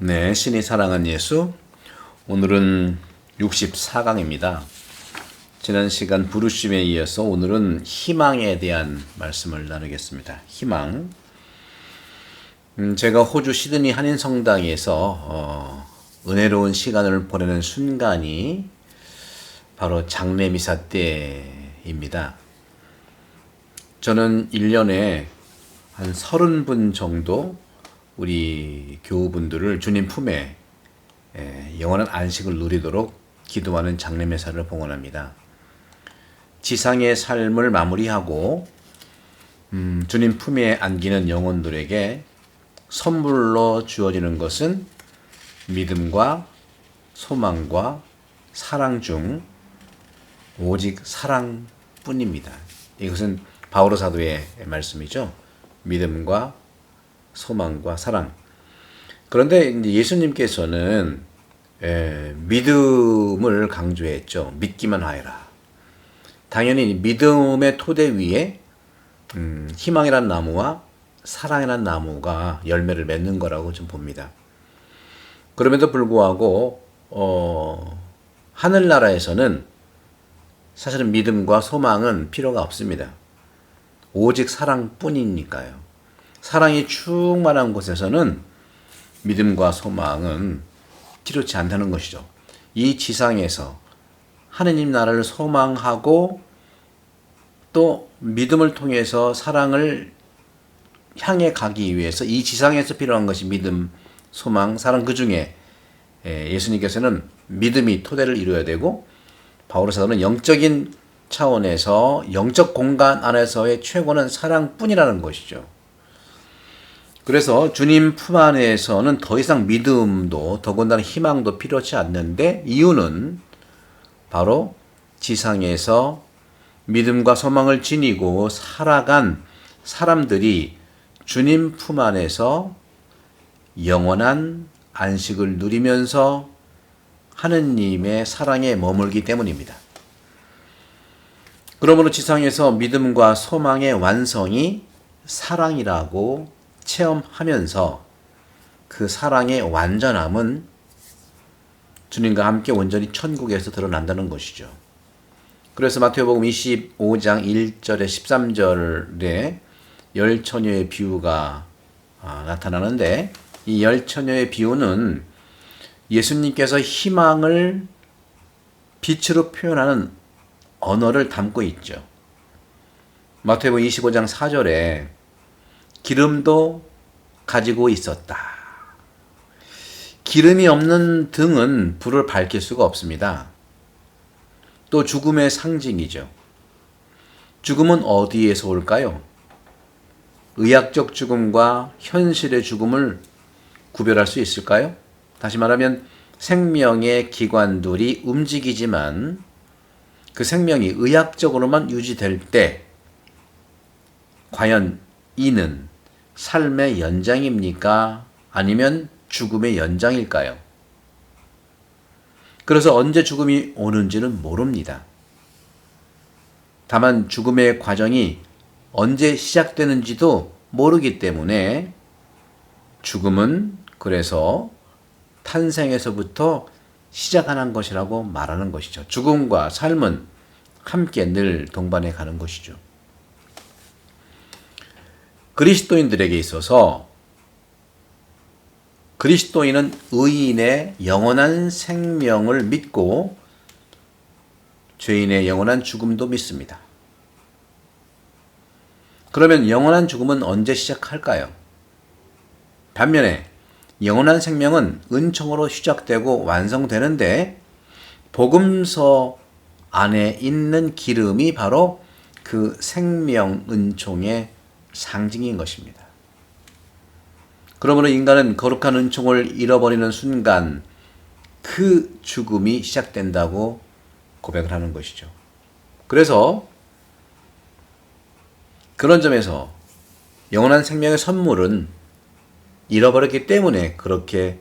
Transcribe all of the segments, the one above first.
네, 신이 사랑한 예수. 오늘은 64강입니다. 지난 시간 부르심에 이어서 오늘은 희망에 대한 말씀을 나누겠습니다. 희망. 제가 호주 시드니 한인성당에서 은혜로운 시간을 보내는 순간이 바로 장례미사 때입니다. 저는 1년에 한 30분 정도 우리 교우분들을 주님 품에 영원한 안식을 누리도록 기도하는 장례미사를 봉헌합니다. 지상의 삶을 마무리하고 주님 품에 안기는 영혼들에게 선물로 주어지는 것은 믿음과 소망과 사랑 중 오직 사랑뿐입니다. 이것은 바오로 사도의 말씀이죠. 믿음과 소망과 사랑. 그런데 이제 예수님께서는 믿음을 강조했죠. 믿기만 하여라. 당연히 믿음의 토대 위에 희망이란 나무와 사랑이란 나무가 열매를 맺는 거라고 좀 봅니다. 그럼에도 불구하고 하늘나라에서는 사실은 믿음과 소망은 필요가 없습니다. 오직 사랑뿐이니까요. 사랑이 충만한 곳에서는 믿음과 소망은 필요치 않다는 것이죠. 이 지상에서 하느님 나라를 소망하고 또 믿음을 통해서 사랑을 향해 가기 위해서 이 지상에서 필요한 것이 믿음, 소망, 사랑. 그 중에 예수님께서는 믿음이 토대를 이루어야 되고 바오로 사도는 영적인 차원에서 영적 공간 안에서의 최고는 사랑뿐이라는 것이죠. 그래서 주님 품 안에서는 더 이상 믿음도 더군다나 희망도 필요치 않는데, 이유는 바로 지상에서 믿음과 소망을 지니고 살아간 사람들이 주님 품 안에서 영원한 안식을 누리면서 하느님의 사랑에 머물기 때문입니다. 그러므로 지상에서 믿음과 소망의 완성이 사랑이라고 체험하면서 그 사랑의 완전함은 주님과 함께 온전히 천국에서 드러난다는 것이죠. 그래서 마태복음 25장 1절에 13절에 열 처녀의 비유가 나타나는데, 이 열 처녀의 비유는 예수님께서 희망을 빛으로 표현하는 언어를 담고 있죠. 마태복음 25장 4절에 기름도 가지고 있었다. 기름이 없는 등은 불을 밝힐 수가 없습니다. 또 죽음의 상징이죠. 죽음은 어디에서 올까요? 의학적 죽음과 현실의 죽음을 구별할 수 있을까요? 다시 말하면 생명의 기관들이 움직이지만 그 생명이 의학적으로만 유지될 때 과연 이는 삶의 연장입니까? 아니면 죽음의 연장일까요? 그래서 언제 죽음이 오는지는 모릅니다. 다만 죽음의 과정이 언제 시작되는지도 모르기 때문에 죽음은 그래서 탄생에서부터 시작하는 것이라고 말하는 것이죠. 죽음과 삶은 함께 늘 동반해 가는 것이죠. 그리스도인들에게 있어서 그리스도인은 의인의 영원한 생명을 믿고 죄인의 영원한 죽음도 믿습니다. 그러면 영원한 죽음은 언제 시작할까요? 반면에 영원한 생명은 은총으로 시작되고 완성되는데, 복음서 안에 있는 기름이 바로 그 생명 은총의 상징인 것입니다. 그러므로 인간은 거룩한 은총을 잃어버리는 순간 그 죽음이 시작된다고 고백을 하는 것이죠. 그래서 그런 점에서 영원한 생명의 선물은 잃어버렸기 때문에 그렇게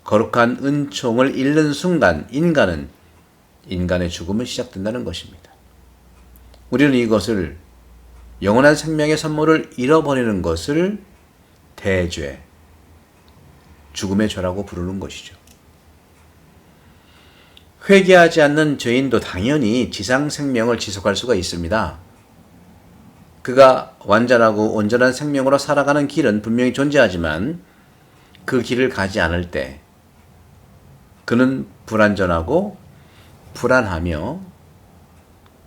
거룩한 은총을 잃는 순간 인간의 죽음은 시작된다는 것입니다. 우리는 이것을 영원한 생명의 선물을 잃어버리는 것을 대죄, 죽음의 죄라고 부르는 것이죠. 회개하지 않는 죄인도 당연히 지상 생명을 지속할 수가 있습니다. 그가 완전하고 온전한 생명으로 살아가는 길은 분명히 존재하지만 그 길을 가지 않을 때 그는 불완전하고 불안하며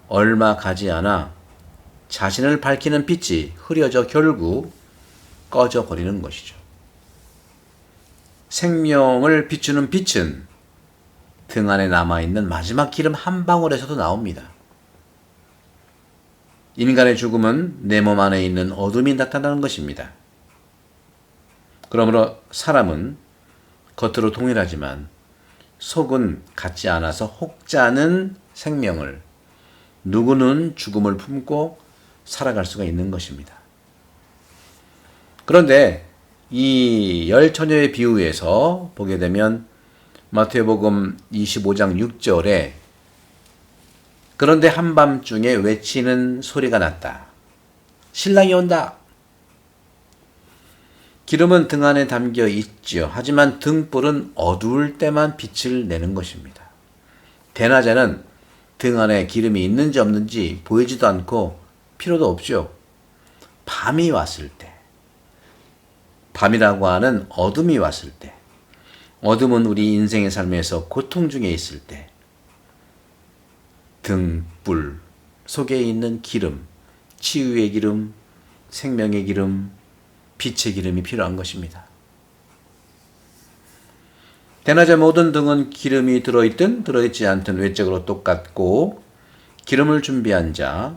얼마 가지 않아 자신을 밝히는 빛이 흐려져 결국 꺼져 버리는 것이죠. 생명을 비추는 빛은 등 안에 남아있는 마지막 기름 한 방울에서도 나옵니다. 인간의 죽음은 내 몸 안에 있는 어둠이 나타나는 것입니다. 그러므로 사람은 겉으로 동일하지만 속은 같지 않아서 혹자는 생명을, 누구는 죽음을 품고 살아갈 수가 있는 것입니다. 그런데 이 열 처녀의 비유에서 보게 되면 마태복음 25장 6절에 그런데 한밤중에 외치는 소리가 났다. 신랑이 온다. 기름은 등 안에 담겨 있지요. 하지만 등불은 어두울 때만 빛을 내는 것입니다. 대낮에는 등 안에 기름이 있는지 없는지 보이지도 않고 필요도 없죠. 밤이 왔을 때, 밤이라고 하는 어둠이 왔을 때, 어둠은 우리 인생의 삶에서 고통 중에 있을 때 등불 속에 있는 기름, 치유의 기름, 생명의 기름, 빛의 기름이 필요한 것입니다. 대낮에 모든 등은 기름이 들어있든 들어있지 않든 외적으로 똑같고 기름을 준비한 자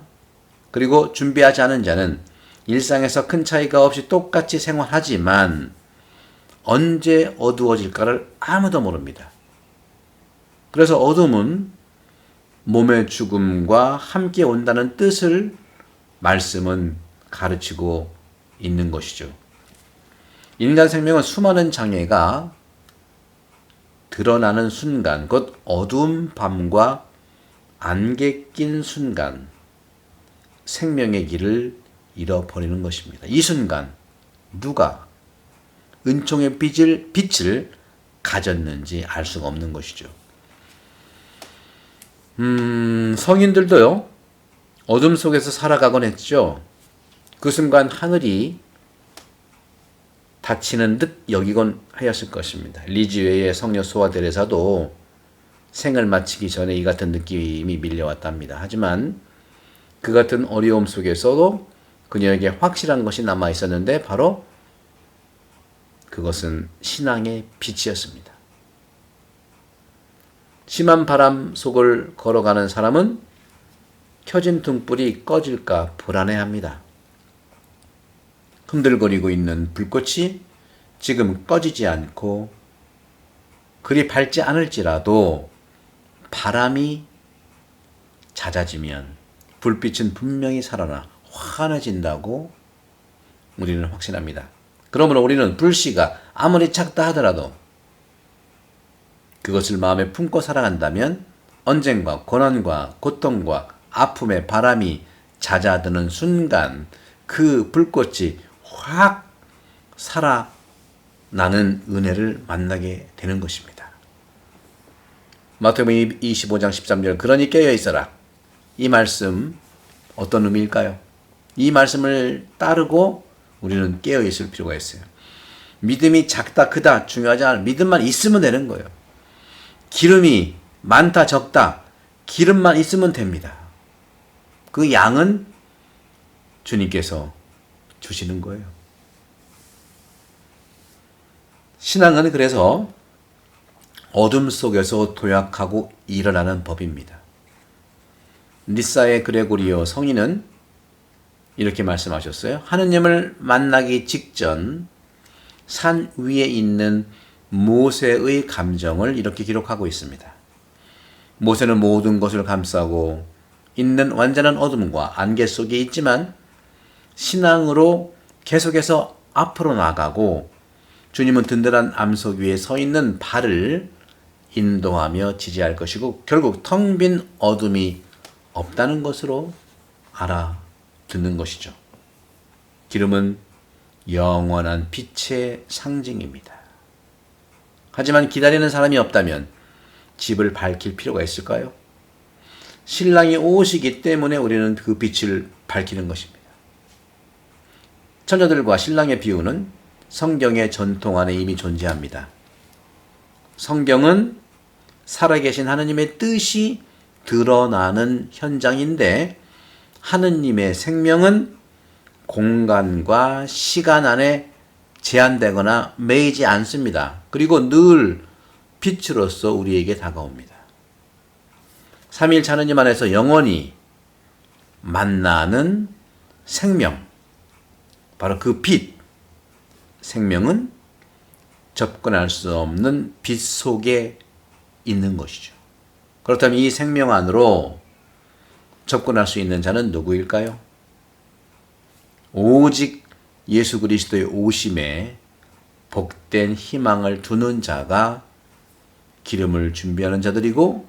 그리고 준비하지 않은 자는 일상에서 큰 차이가 없이 똑같이 생활하지만 언제 어두워질까를 아무도 모릅니다. 그래서 어둠은 몸의 죽음과 함께 온다는 뜻을 말씀은 가르치고 있는 것이죠. 인간 생명은 수많은 장애가 드러나는 순간, 곧 어두운 밤과 안개 낀 순간, 생명의 길을 잃어버리는 것입니다. 이 순간 누가 은총의 빛을 가졌는지 알 수가 없는 것이죠. 성인들도요, 어둠 속에서 살아가곤 했죠. 그 순간 하늘이 닫히는 듯 여기곤 하였을 것입니다. 리즈웨이의 성녀 소아 데레사도 생을 마치기 전에 이 같은 느낌이 밀려왔답니다. 하지만 그 같은 어려움 속에서도 그녀에게 확실한 것이 남아 있었는데 바로 그것은 신앙의 빛이었습니다. 심한 바람 속을 걸어가는 사람은 켜진 등불이 꺼질까 불안해합니다. 흔들거리고 있는 불꽃이 지금 꺼지지 않고 그리 밝지 않을지라도 바람이 잦아지면 불빛은 분명히 살아나 환해진다고 우리는 확신합니다. 그러므로 우리는 불씨가 아무리 작다 하더라도 그것을 마음에 품고 살아간다면 언쟁과 고난과 고통과 아픔의 바람이 잦아드는 순간 그 불꽃이 확 살아나는 은혜를 만나게 되는 것입니다. 마태복음 25장 13절 그러니 깨어 있어라. 이 말씀 어떤 의미일까요? 이 말씀을 따르고 우리는 깨어 있을 필요가 있어요. 믿음이 작다 크다 중요하지 않아요. 믿음만 있으면 되는 거예요. 기름이 많다 적다 기름만 있으면 됩니다. 그 양은 주님께서 주시는 거예요. 신앙은 그래서 어둠 속에서 도약하고 일어나는 법입니다. 니사의 그레고리오 성인은 이렇게 말씀하셨어요. 하느님을 만나기 직전 산 위에 있는 모세의 감정을 이렇게 기록하고 있습니다. 모세는 모든 것을 감싸고 있는 완전한 어둠과 안개 속에 있지만 신앙으로 계속해서 앞으로 나가고 주님은 든든한 암석 위에 서 있는 발을 인도하며 지지할 것이고 결국 텅 빈 어둠이 없다는 것으로 알아듣는 것이죠. 기름은 영원한 빛의 상징입니다. 하지만 기다리는 사람이 없다면 집을 밝힐 필요가 있을까요? 신랑이 오시기 때문에 우리는 그 빛을 밝히는 것입니다. 처녀들과 신랑의 비유는 성경의 전통 안에 이미 존재합니다. 성경은 살아계신 하느님의 뜻이 드러나는 현장인데 하느님의 생명은 공간과 시간 안에 제한되거나 매이지 않습니다. 그리고 늘 빛으로서 우리에게 다가옵니다. 삼위일체 하느님 안에서 영원히 만나는 생명, 바로 그 빛, 생명은 접근할 수 없는 빛 속에 있는 것이죠. 그렇다면 이 생명 안으로 접근할 수 있는 자는 누구일까요? 오직 예수 그리스도의 오심에 복된 희망을 두는 자가 기름을 준비하는 자들이고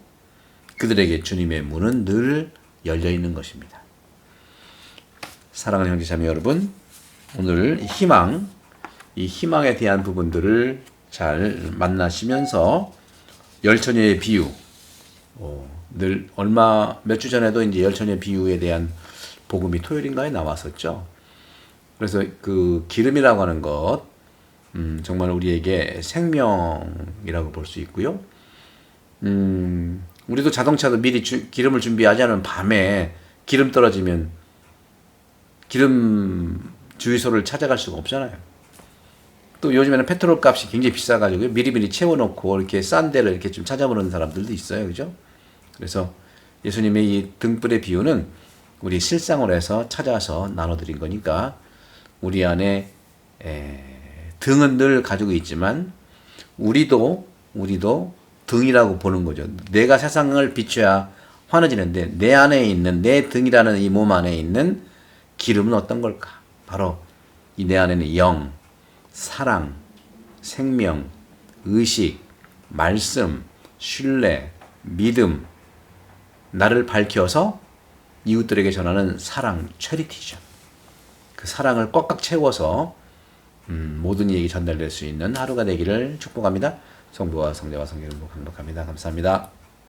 그들에게 주님의 문은 늘 열려 있는 것입니다. 사랑하는 형제자매 여러분, 오늘 이 희망에 대한 부분들을 잘 만나시면서 열처녀의 비유, 몇 주 전에도 이제 열처녀의 비유에 대한 복음이 토요일인가에 나왔었죠. 그래서 그 기름이라고 하는 것, 정말 우리에게 생명이라고 볼 수 있고요. 우리도 자동차도 미리 기름을 준비하지 않으면 밤에 기름 떨어지면 기름 주유소를 찾아갈 수가 없잖아요. 또 요즘에는 페트롤 값이 굉장히 비싸가지고 미리미리 채워놓고 이렇게 싼 데를 이렇게 좀 찾아보는 사람들도 있어요. 그죠? 그래서 예수님의 이 등불의 비유는 우리 실상으로 해서 찾아서 나눠드린 거니까 우리 안에 등은 늘 가지고 있지만 우리도 등이라고 보는 거죠. 내가 세상을 비춰야 환해지는데 내 안에 있는 내 등이라는 이 몸 안에 있는 기름은 어떤 걸까? 바로 이 내 안에는 영, 사랑, 생명, 의식, 말씀, 신뢰, 믿음, 나를 밝혀서 이웃들에게 전하는 사랑, 체리티죠. 그 사랑을 꽉꽉 채워서 모든 이에게 전달될 수 있는 하루가 되기를 축복합니다. 성부와 성자와 성령으로 감독합니다. 감사합니다.